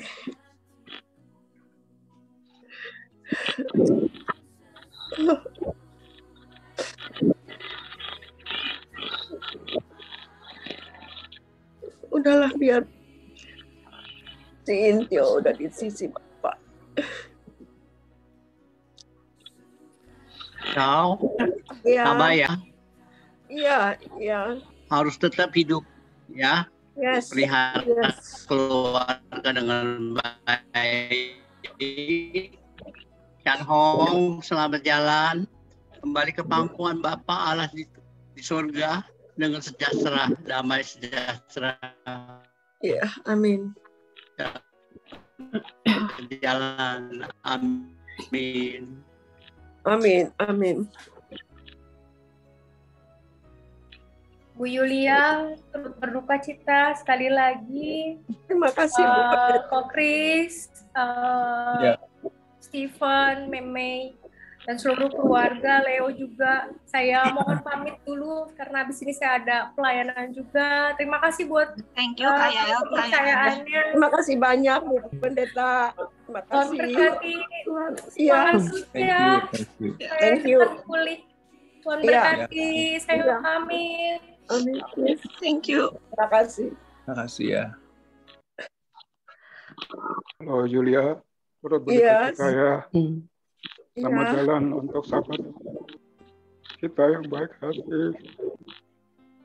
Udahlah biar si Intio udah di sisi Bapak. Kau, sabar ya. Iya, iya. Harus tetap hidup, ya. Yes. Pelihara keluarga dengan baik. Chan Hong, selamat jalan. Kembali ke pangkuan Bapa Allah di surga. dengan sejahtera, damai sejahtera. Ya, amin. Jalan, amin. Amin, amin. Bu Yulia turut berduka cita sekali lagi. Terima kasih Bu. Ko Kris, Ya. Steven, Meme, dan seluruh keluarga, Leo juga. Saya mohon pamit dulu karena habis ini saya ada pelayanan juga. Terima kasih buat Thank you Kak Yael. kepercayaannya. Terima kasih banyak Bu Pendeta. Terima Tuhan kasih. berkati. Iya. Semangat ya. Thank you. Saya pulih. Tuhan berkati. Saya pamit. Amin. Thank you. Terima kasih. Terima kasih ya. Halo Julia, turut berduka cita ya. Selamat Iya. jalan untuk sahabat kita yang baik hati.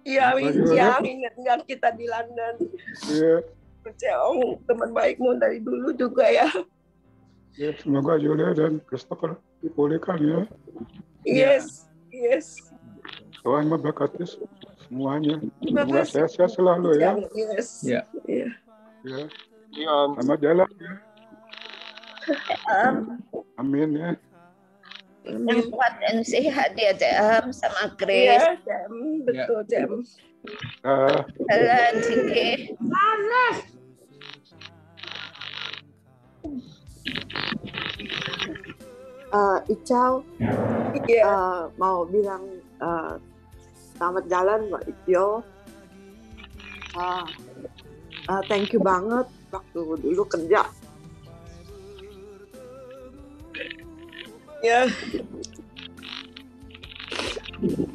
Iya, Bagaimana? yang ingat kita di London. Iya, Percaya teman baikmu dari dulu juga ya. ya, semoga Julia dan Christopher dipulihkan ya. Yes, yes. Tuhan memberkati semuanya. Terima Semoga kasih. sehat-sehat selalu ya. Yes. Ya. Iya. Ya. Selamat jalan ya. Amin ya. Yang kuat dan sehat ya Jam sama Grace. Iya, Jam. Betul, Jam. Jalan Sike. Icau mau bilang selamat jalan Mbak Itio. Thank you banget waktu dulu kerja. Ya.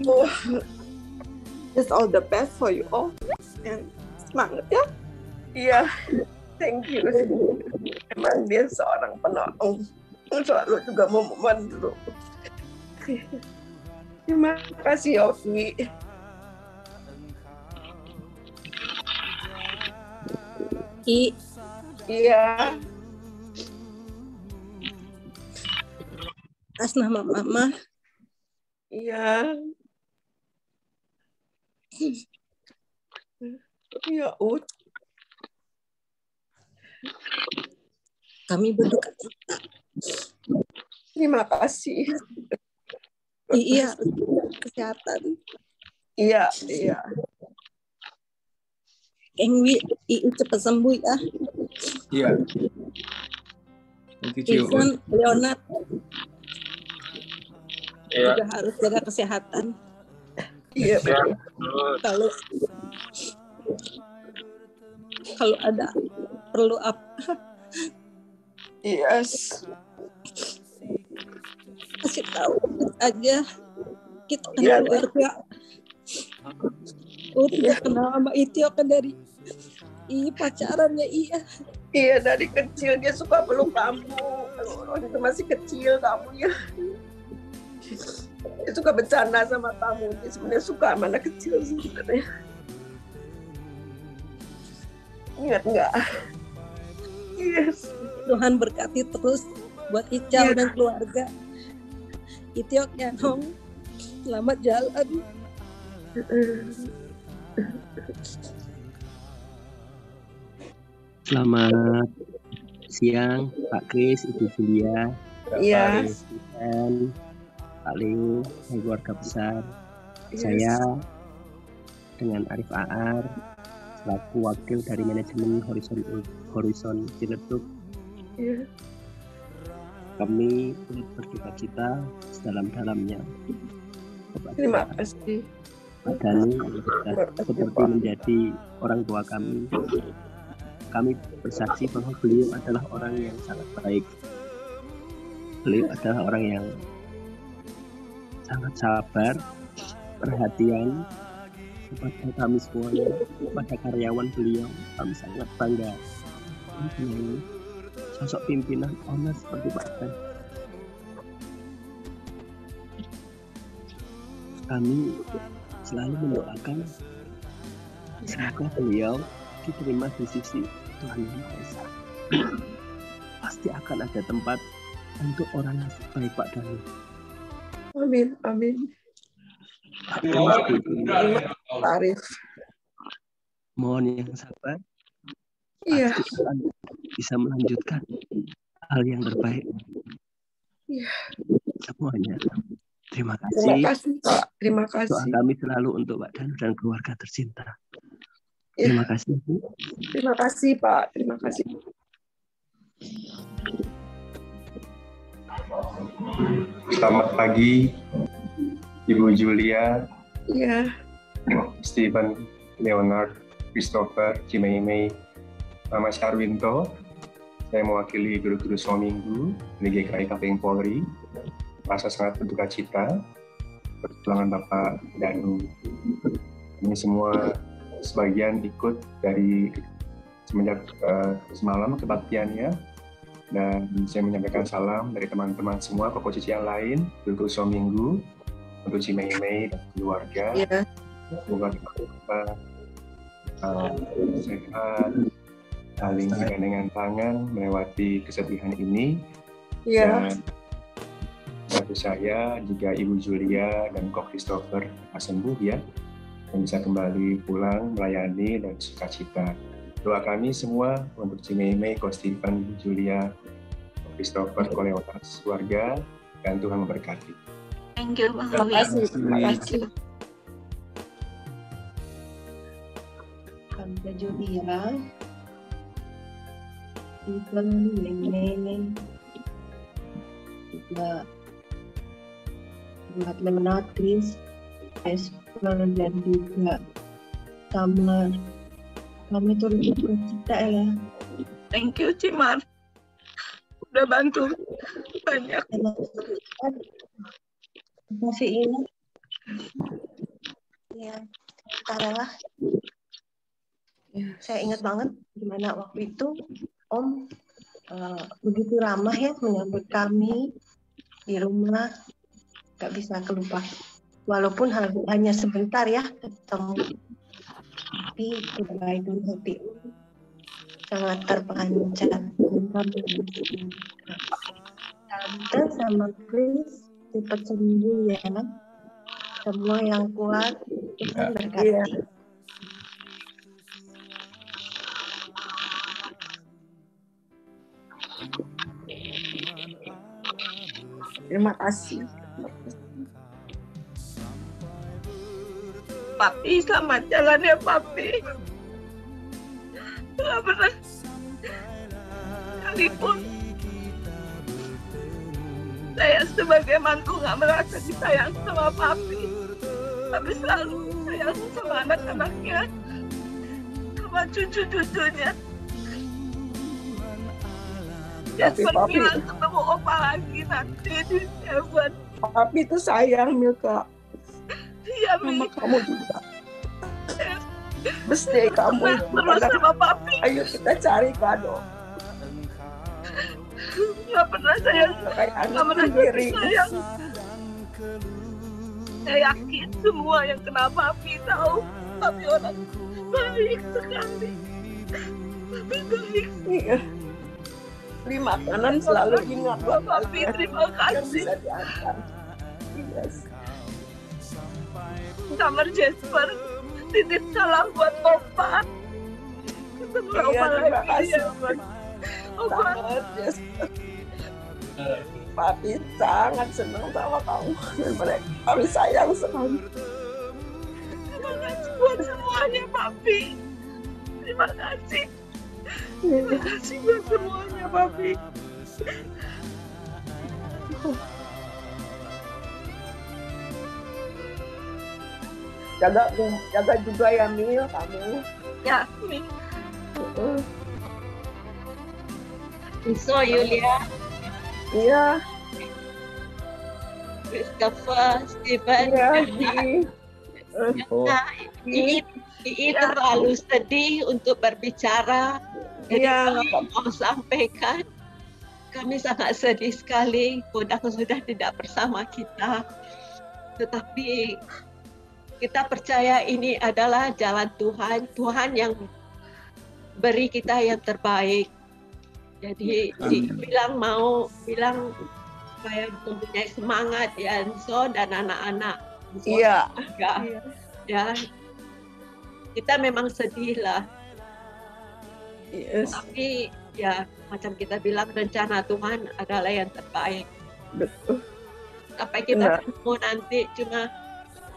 Oh. Just all the best for you all. And semangat ya. Iya. Thank you. Emang dia seorang penolong. Selalu juga mau membantu. Terima kasih Yofi. Iya. Atas nama Mama. Iya. Ya, Ut. Kami berduka cita. Terima kasih. Iya, kesehatan. Iya, iya. Engwi, cepat sembuh ya. Iya. Thank you, Cio. Jason, Leonard. Iya. Juga harus jaga kesehatan. Iya. Kalau ada perlu apa? Yes. Kasih tahu aja. Kita kan Iya. keluarga. Udah kenal sama Itio kan dari pacarannya iya. Iya, dari kecil dia suka peluk kamu. Waktu itu masih kecil kamu ya. Dia suka bercanda sama kamu. Dia sebenarnya suka sama anak kecil sebenarnya. Ingat nggak? Yes. Tuhan berkati terus buat Ical dan keluarga. Itio Kenong, selamat jalan. Selamat siang Pak Kris, Ibu Julia, Iya. dan Pak Leo dan keluarga besar. Saya dengan Arif Aar selaku wakil dari manajemen Horizon Ciledug. Iya. Kami berduka cita sedalam-dalamnya. Terima kasih. Pak Dani seperti menjadi orang tua kami. Kami bersaksi bahwa beliau adalah orang yang sangat baik. Beliau adalah orang yang sangat sabar, perhatian kepada kami semuanya, kepada karyawan beliau. Kami sangat bangga mempunyai sosok pimpinan owner seperti Pak Dan. Kami selalu mendoakan semoga beliau diterima di sisi Tuhan Yang Maha Esa. Pasti akan ada tempat untuk orang yang baik Pak Dani. Amin, amin. Pak Arif. Mohon yang sabar. Iya. Pasti Tuhan bisa melanjutkan hal yang terbaik. Iya. Semuanya. Terima kasih. Terima kasih, Pak. Terima kasih. Doa kami selalu untuk Pak Danu dan keluarga tercinta. Iya. Terima kasih, Bu. Terima kasih, Pak. Terima kasih. Selamat pagi, Ibu Julia, Iya. Stephen, Leonard, Christopher, Cimaimei, Mas Arwinto. Saya mewakili guru-guru Sominggu di GKI Kapeng Polri. Rasa sangat berduka cita perjuangan Bapak Danu. Kami semua sebagian ikut dari semenjak semalam kebaktiannya, dan saya menyampaikan salam dari teman-teman semua posisi yang lain, guru-guru Sominggu, untuk Cimaimei dan keluarga. Iya. Semoga kita sehat, saling bergandengan tangan melewati kesedihan ini. Iya. Dan bagi saya, jika Ibu Julia dan Kok Christopher sembuh ya, dan bisa kembali pulang melayani dan sukacita. Doa kami semua untuk Cimaimei, Kok Stephen, Ibu Julia, Kok Christopher, Kok Leonard, keluarga, dan Tuhan memberkati. Thank you, Bang Terima kasih. Terima kasih. Tante Julia, Stephen, Neng, juga buat Leonard, Chris, Esper, dan juga Tamar. Kami turut bercita ya. Thank you, Cimar. Udah bantu banyak. Masih ini. Ya, kita rela. Saya ingat banget gimana waktu itu Om begitu ramah ya menyambut kami di rumah, gak bisa kelupa. Walaupun hanya sebentar ya ketemu, tapi kebaikan hati sangat terpancar. Tante sama Chris cepat sembuh ya. Semua yang kuat Tuhan berkati. Terima kasih. Papi, selamat jalan ya Papi. Gak pernah sekalipun saya sebagai mantu gak merasa disayang sama Papi. Papi selalu sayang sama anak-anaknya, sama cucu-cucunya. Jasper bilang ketemu Opa lagi nanti di heaven. Papi itu sayang, Milka. Iya, sama kamu juga. Mesti kamu terus sama Papi. Ayo kita cari kado. Gak pernah sayang, gak pernah sayang. Saya yakin semua yang kena Papi tahu Papi orang baik sekali. Papi baik. Iya. Beli makanan selalu ingat Papi, terima kasih. Yes. Kamar Jasper, titip salam buat Opa. Ketemu Opa lagi ya, Opa. Papi sangat senang sama kamu dan mereka kami sayang sekali. Terima kasih buat semuanya, Papi. Terima kasih. Terima kasih buat semuanya, Papi. Jaga juga ya Mil, kamu. Ya, Mil. So Yulia. Iya. Christopher, Stephen. Iya. Ini terlalu sedih untuk berbicara. Jadi kami mau sampaikan, kami sangat sedih sekali Kodang sudah tidak bersama kita. Tetapi kita percaya ini adalah jalan Tuhan, Tuhan yang beri kita yang terbaik. Jadi bilang supaya mempunyai semangat ya Enzo dan anak-anak. Iya. Ya, kita memang sedih lah. Yes. Tapi ya macam kita bilang rencana Tuhan adalah yang terbaik. Betul. Sampai kita ketemu nanti, cuma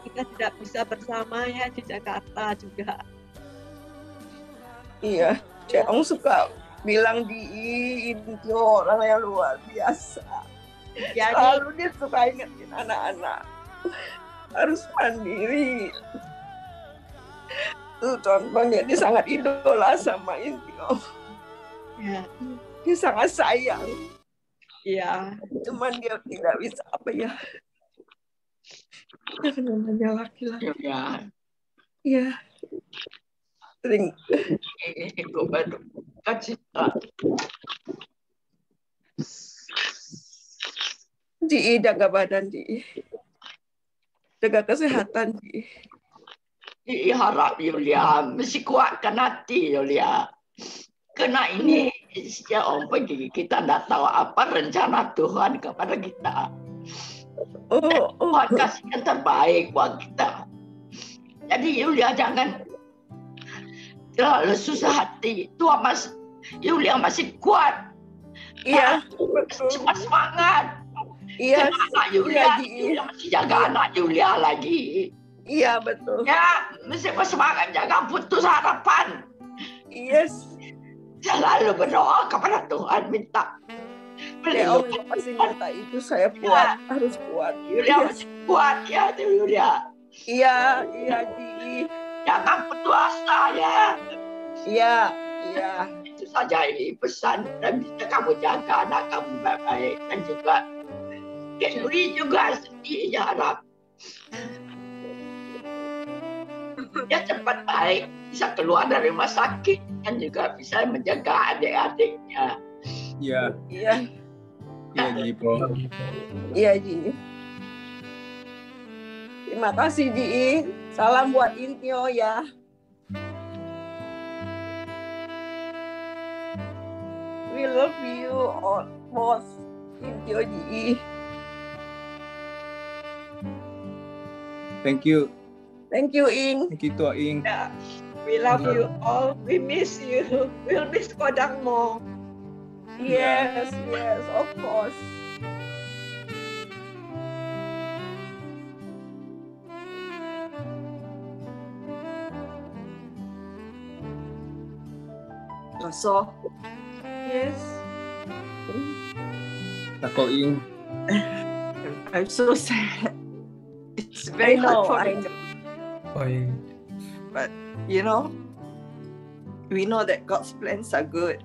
kita tidak bisa bersama ya di Jakarta juga. Iya, Ceong suka bilang itu orang yang luar biasa. Selalu dia suka ingetin anak-anak harus mandiri. Tuh contohnya dia sangat idola sama Intio. Ya. Dia sangat sayang. Iya. Cuman dia tidak bisa apa ya. Jangan namanya laki-laki. Ya. Iya. Sering. Itu baru cita. Ji, jaga badan, Ji. Jaga kesehatan, Ji. Harap Yulia mesti kuatkan hati Yulia. Kena ini ya Om pergi, kita tidak tahu apa rencana Tuhan kepada kita. Tuhan kasih yang terbaik buat kita. Jadi Yulia jangan terlalu susah hati. Tuhan Yulia masih kuat. Iya, cuma semangat. Iya, anak Yulia, Yulia masih jaga anak Yulia lagi. Iya, betul. Ya, mesti bersemangat, jangan putus harapan. Yes. Selalu berdoa kepada Tuhan, minta. Ya, Allah pasti minta itu, saya kuat, harus kuat. Yulia masih kuat ya, Yulia. Iya, Ji. Jangan putus asa ya. Iya. Itu saja ini pesan, dan bisa kamu jaga anak kamu baik-baik, dan juga Yuri juga sedih ya harap dia cepat baik, bisa keluar dari rumah sakit, dan juga bisa menjaga adik-adiknya. Iya. Iya. Iya, Ji. Iya, Ji. Terima kasih, Ji. Salam buat Intio ya. We love you all, both Intio, Ji. Thank you. Thank you, Ing. Thank you, Tua Ing. Yeah. We love you all. We miss you. We'll miss Kodang more. Yes, of course. So, yes. Tako Ing. I'm so sad. It's very hard for me. But we know that God's plans are good.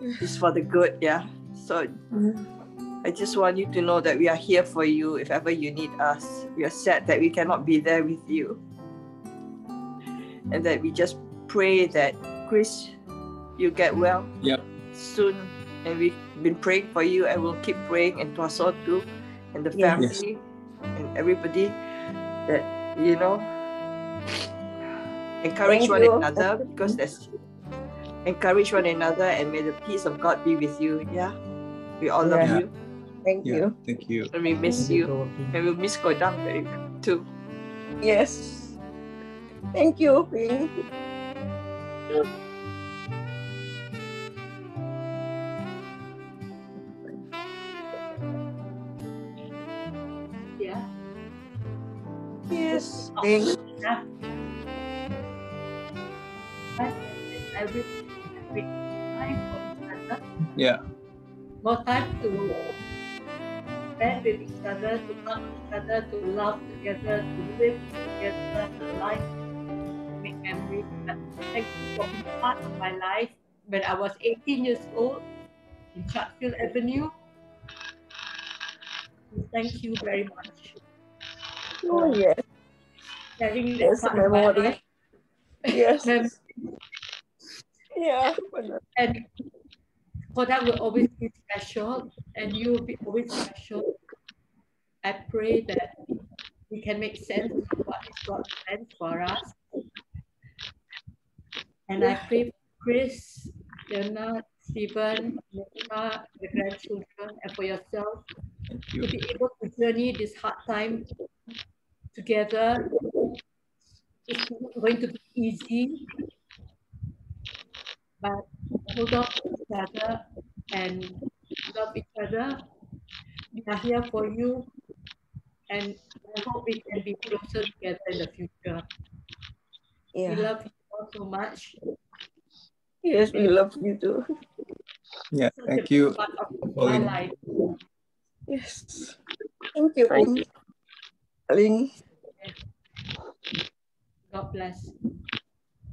It's for the good, yeah. So I just want you to know that we are here for you if ever you need us. We are sad that we cannot be there with you. And that we just pray that Chris, you get well soon. And we've been praying for you and we'll keep praying, and Tuaso too, and the family and everybody, that encourage one another, because encourage one another, and may the peace of God be with you. Yeah, we all love you. Thank you. Thank you. And we miss you, and we miss Kodang very much too. Yes. Thank you, Ping. Yeah. Yes. Ping. Every time for each other. Yeah. More time to spend with each other, to love each other, to love together, to live together, to life, to make memories. Thank you for being part of my life when I was 18 years old in Chatfield Avenue. Thank you very much. Oh, yes. Sharing Yes, that part of my memory. life. Yes. Yeah. And Kodak will always be special, and you will be always special. I pray that we can make sense of what is God's plan for us. And I pray for Chris, Jonah, Stephen, Nina, the grandchildren, and for yourself to be able to journey this hard time together. It's not going to be easy, but hold on to each other and love each other. We are here for you, and I hope we can be closer together in the future. We Yeah. love you all so much. Yes, we love you too. Yeah, Such a thank big you. part of my Pauline. life. Yes. Thank you, Thank Om. Ling. God bless.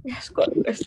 Yes, God bless.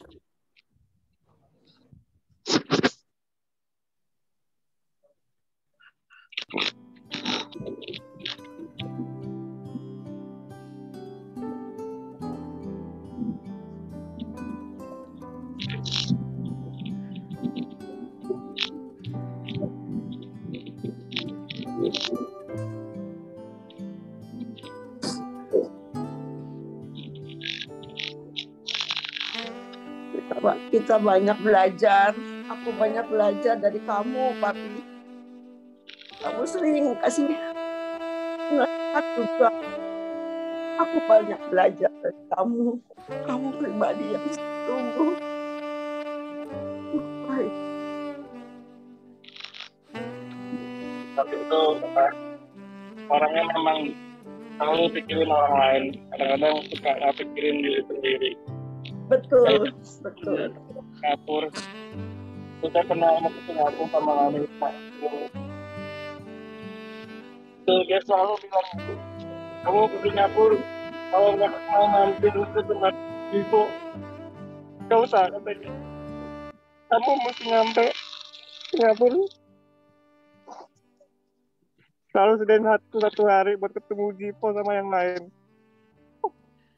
Kita banyak belajar. Aku banyak belajar dari kamu, Papi. Kamu sering kasih nasihat juga. Aku banyak belajar dari kamu. Kamu pribadi yang sungguh baik. Tapi itu orangnya memang selalu pikirin orang lain. Kadang-kadang suka nggak pikirin diri sendiri. Betul, betul. Singapura. Kita pernah mau ke Singapura sama Amerika. Dia selalu bilang, kamu ke Singapura, kalau nggak mau mampir ke tempat itu, nggak usah katanya. Kamu mesti nyampe Singapura. Selalu sediain satu hari buat ketemu Jipo sama yang lain.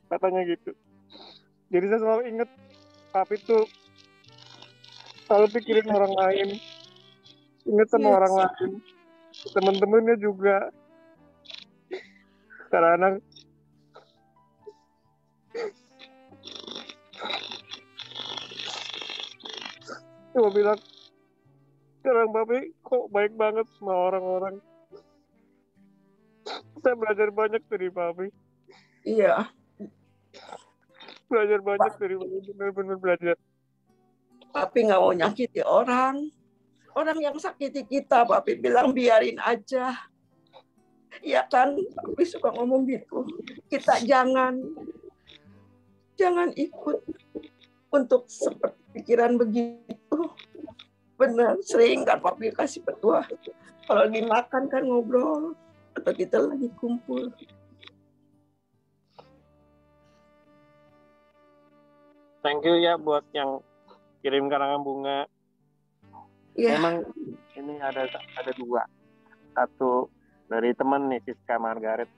Katanya gitu. Jadi saya selalu ingat Papi tuh selalu pikirin orang lain, ingat sama orang lain, temen-temennya juga. Kadang-kadang cuma bilang, sekarang Papi kok baik banget sama orang-orang. Saya belajar banyak dari Papi. Iya. Belajar banyak dari Papi, benar-benar belajar. Papi nggak mau nyakiti orang. Orang yang sakiti kita, Papi bilang biarin aja. Iya kan, Papi suka ngomong gitu. Kita jangan ikut untuk seperti pikiran begitu. Benar, sering kan Papi kasih petua. Kalau lagi makan kan ngobrol, atau kita lagi kumpul. Thank you ya buat yang kirim karangan bunga. Yeah. Memang ini ada dua. Satu dari teman nih, Siska Margaret.